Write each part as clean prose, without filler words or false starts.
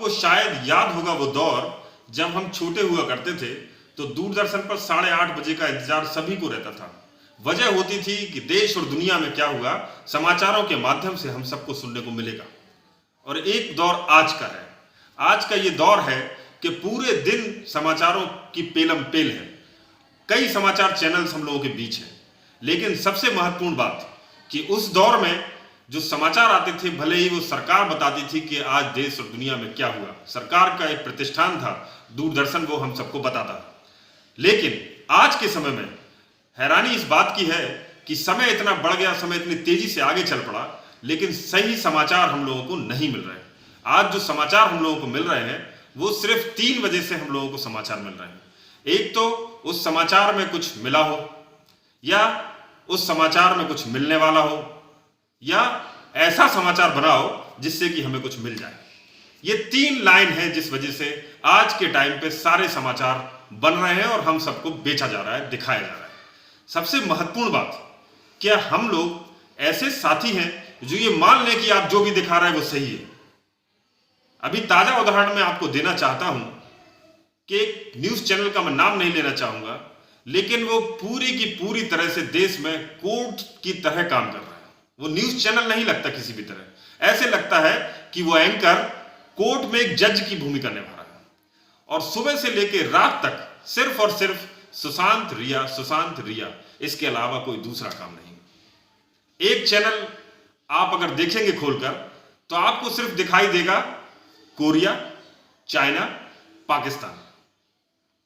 आपको शायद याद होगा वो दौर जब हम छोटे हुआ करते थे तो दूरदर्शन पर 8:30 बजे का इंतजार सभी को रहता था। वजह होती थी कि देश और दुनिया में क्या हुआ समाचारों के माध्यम से हम सबको सुनने को मिलेगा। और एक दौर आज का है। आज का ये दौर है कि पूरे दिन समाचारों की पेलम पेल है। कई समाचार चैनल्स हम लोगों के बीच हैं, लेकिन सबसे महत्वपूर्ण बात कि उस दौर में जो समाचार आते थे, भले ही वो सरकार बताती थी कि आज देश और दुनिया में क्या हुआ, सरकार का एक प्रतिष्ठान था दूरदर्शन, वो हम सबको बताता था। लेकिन आज के समय में हैरानी इस बात की है कि समय इतना बढ़ गया, समय इतनी तेजी से आगे चल पड़ा, लेकिन सही समाचार हम लोगों को नहीं मिल रहे हैं। आज जो समाचार हम लोगों को मिल रहे हैं वो सिर्फ 3 वजह से हम लोगों को समाचार मिल रहे हैं। एक तो उस समाचार में कुछ मिला हो, या उस समाचार में कुछ मिलने वाला हो, या ऐसा समाचार बना हो जिससे कि हमें कुछ मिल जाए। ये 3 लाइन है जिस वजह से आज के टाइम पे सारे समाचार बन रहे हैं और हम सबको बेचा जा रहा है, दिखाया जा रहा है। सबसे महत्वपूर्ण बात, क्या हम लोग ऐसे साथी हैं जो ये मान लें कि आप जो भी दिखा रहे हैं वो सही है। अभी ताजा उदाहरण मैं आपको देना चाहता हूं कि एक न्यूज चैनल का मैं नाम नहीं लेना चाहूंगा, लेकिन वो पूरी की पूरी तरह से देश में कोर्ट की तरह काम कर रहा है। वो न्यूज चैनल नहीं लगता किसी भी तरह, ऐसे लगता है कि वो एंकर कोर्ट में एक जज की भूमिका निभा रहा है और सुबह से लेकर रात तक सिर्फ और सिर्फ सुशांत रिया, इसके अलावा कोई दूसरा काम नहीं। एक चैनल आप अगर देखेंगे खोलकर तो आपको सिर्फ दिखाई देगा कोरिया, चाइना, पाकिस्तान।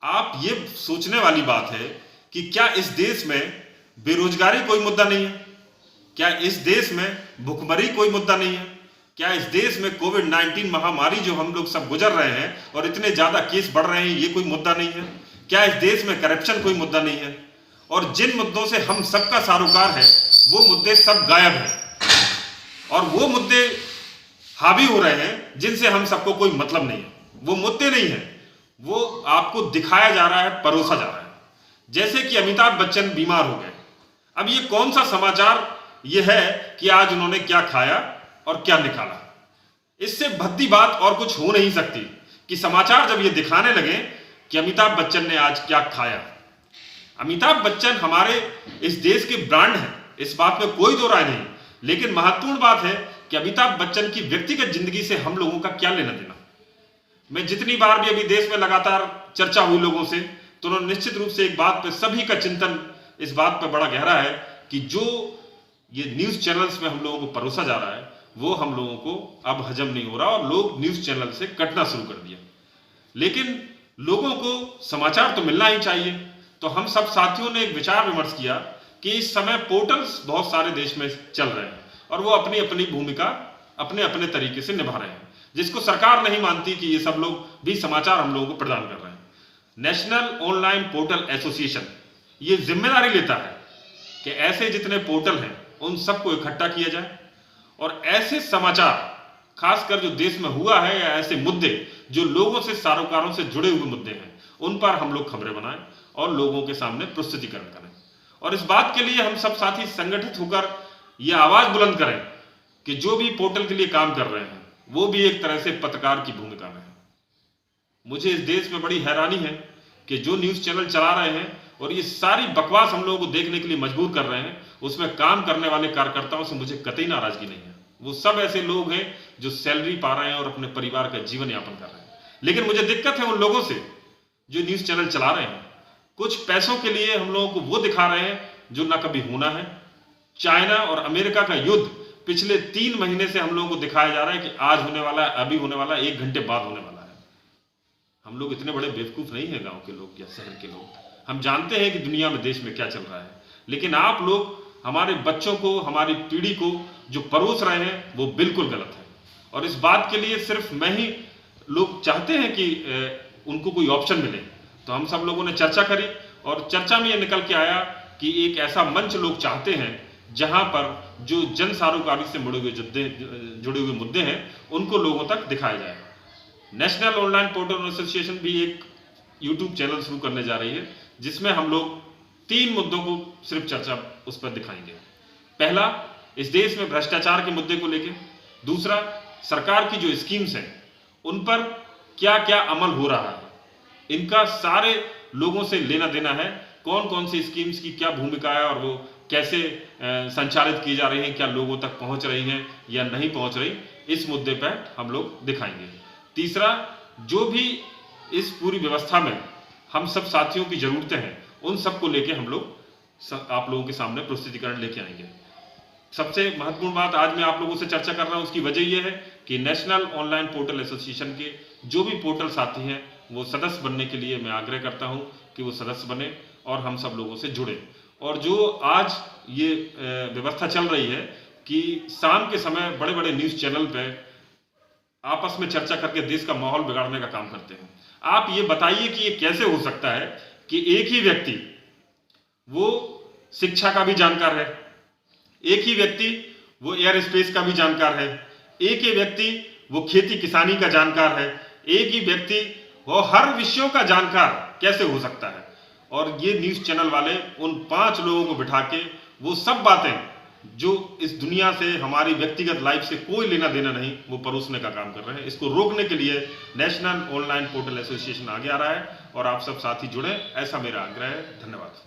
आप ये सोचने वाली बात है कि क्या इस देश में बेरोजगारी कोई मुद्दा नहीं है? क्या इस देश में भुखमरी कोई मुद्दा नहीं है? क्या इस देश में कोविड-19 महामारी जो हम लोग सब गुजर रहे हैं और इतने ज्यादा केस बढ़ रहे हैं, ये कोई मुद्दा नहीं है? क्या इस देश में करप्शन कोई मुद्दा नहीं है? और जिन मुद्दों से हम सबका सारोकार है वो मुद्दे सब गायब हैं और वो मुद्दे हावी हो रहे हैं जिनसे हम सबको कोई मतलब नहीं है। वो मुद्दे नहीं है, वो आपको दिखाया जा रहा है, परोसा जा रहा है। जैसे कि अमिताभ बच्चन बीमार हो गए। अब ये कौन सा समाचार ये है कि आज उन्होंने क्या खाया और क्या निकाला? इससे भद्दी बात और कुछ हो नहीं सकती कि समाचार जब ये दिखाने लगे कि अमिताभ बच्चन ने आज क्या खाया। अमिताभ बच्चन हमारे इस देश के ब्रांड हैं, इस बात में कोई दो राय नहीं, लेकिन महत्वपूर्ण बात है कि अमिताभ बच्चन की व्यक्तिगत जिंदगी से हम लोगों का क्या लेना देना। मैं जितनी बार भी अभी देश में लगातार चर्चा हुई लोगों से, तो उन्होंने निश्चित रूप से एक बात पे सभी का चिंतन इस बात पे बड़ा गहरा है कि जो ये न्यूज चैनल्स में हम लोगों को परोसा जा रहा है वो हम लोगों को अब हजम नहीं हो रहा और लोग न्यूज चैनल से कटना शुरू कर दिया। लेकिन लोगों को समाचार तो मिलना ही चाहिए। तो हम सब साथियों ने एक विचार विमर्श किया कि इस समय पोर्टल्स बहुत सारे देश में चल रहे हैं और वो अपनी अपनी भूमिका अपने अपने तरीके से निभा रहे हैं, जिसको सरकार नहीं मानती कि ये सब लोग भी समाचार हम लोगों को प्रदान कर रहे हैं। नेशनल ऑनलाइन पोर्टल एसोसिएशन ये जिम्मेदारी लेता है कि ऐसे जितने पोर्टल हैं उन सबको इकट्ठा किया जाए और ऐसे समाचार, खासकर जो देश में हुआ है या ऐसे मुद्दे जो लोगों से, सारोकारों से जुड़े हुए मुद्दे हैं, उन पर हम लोग खबरें बनाएं और लोगों के सामने प्रस्तुतिकरण करें। और इस बात के लिए हम सब साथी संगठित होकर यह आवाज बुलंद करें कि जो भी पोर्टल के लिए काम कर रहे हैं वो भी एक तरह से पत्रकार की भूमिका में है। मुझे इस देश में बड़ी हैरानी है कि जो न्यूज चैनल चला रहे हैं और ये सारी बकवास हम लोगों को देखने के लिए मजबूर कर रहे हैं, उसमें काम करने वाले कार्यकर्ताओं से मुझे कतई नाराजगी नहीं है। वो सब ऐसे लोग हैं जो सैलरी पा रहे हैं और अपने परिवार का जीवन यापन कर रहे हैं। लेकिन मुझे दिक्कत है उन लोगों से जो न्यूज चैनल चला रहे हैं, कुछ पैसों के लिए हम लोगों को वो दिखा रहे हैं जो ना कभी होना है। चाइना और अमेरिका का युद्ध पिछले 3 महीने से हम लोगों को दिखाया जा रहा है कि आज होने वाला है, अभी होने वाला है, 1 घंटे बाद होने वाला है। हम लोग इतने बड़े बेवकूफ नहीं है, गांव के लोग या शहर के लोग। हम जानते हैं कि दुनिया में, देश में क्या चल रहा है, लेकिन आप लोग हमारे बच्चों को, हमारी पीढ़ी को जो परोस रहे हैं वो बिल्कुल गलत है। और इस बात के लिए सिर्फ मैं ही, लोग चाहते हैं कि उनको कोई ऑप्शन मिले। तो हम सब लोगों ने चर्चा करी और चर्चा में ये निकल के आया कि एक ऐसा मंच लोग चाहते हैं जहां पर जो जन सारोकारी से जुड़े हुए मुद्दे हैं उनको लोगों तक दिखाया जाए। नेशनल ऑनलाइन पोर्टल एसोसिएशन भी एक यूट्यूब चैनल शुरू करने जा रही है जिसमें हम लोग 3 मुद्दों को सिर्फ चर्चा उस पर दिखाएंगे। पहला, इस देश में भ्रष्टाचार के मुद्दे को लेकर। दूसरा, सरकार की जो स्कीम्स हैं उन पर क्या क्या अमल हो रहा है, इनका सारे लोगों से लेना देना है। कौन कौन सी स्कीम्स की क्या भूमिका है और वो कैसे संचालित की जा रही हैं, क्या लोगों तक पहुंच रही हैं या नहीं पहुंच रही, इस मुद्दे पर हम लोग दिखाएंगे। तीसरा, जो भी इस पूरी व्यवस्था में हम सब साथियों की जरूरतें हैं, उन सब को लेके हम लोग आप लोगों के सामने प्रस्तुतिकरण लेके आएंगे। सबसे महत्वपूर्ण बात आज मैं आप लोगों से चर्चा कर रहा हूं, उसकी वजह यह है कि नेशनल ऑनलाइन पोर्टल एसोसिएशन के जो भी पोर्टल साथी हैं, वो सदस्य बनने के लिए मैं आग्रह करता हूं कि वो सदस्य बने और हम सब लोगों से जुड़े। और जो आज ये व्यवस्था चल रही है कि शाम के समय बड़े बड़े न्यूज़ चैनल पे आपस में चर्चा करके देश का माहौल बिगाड़ने का काम करते हैं, आप ये बताइए कि ये कैसे हो सकता है कि एक ही व्यक्ति वो शिक्षा का भी जानकार है, एक ही व्यक्ति वो एयर स्पेस का भी जानकार है, एक ही व्यक्ति वो खेती किसानी का जानकार है, एक ही व्यक्ति वो हर विषयों का जानकार कैसे हो सकता है। और ये न्यूज़ चैनल वाले उन 5 लोगों को बिठा के वो सब बातें जो इस दुनिया से हमारी व्यक्तिगत लाइफ से कोई लेना देना नहीं, वो परोसने का काम कर रहे हैं। इसको रोकने के लिए नेशनल ऑनलाइन पोर्टल एसोसिएशन आगे आ रहा है और आप सब साथी जुड़े, ऐसा मेरा आग्रह है। धन्यवाद।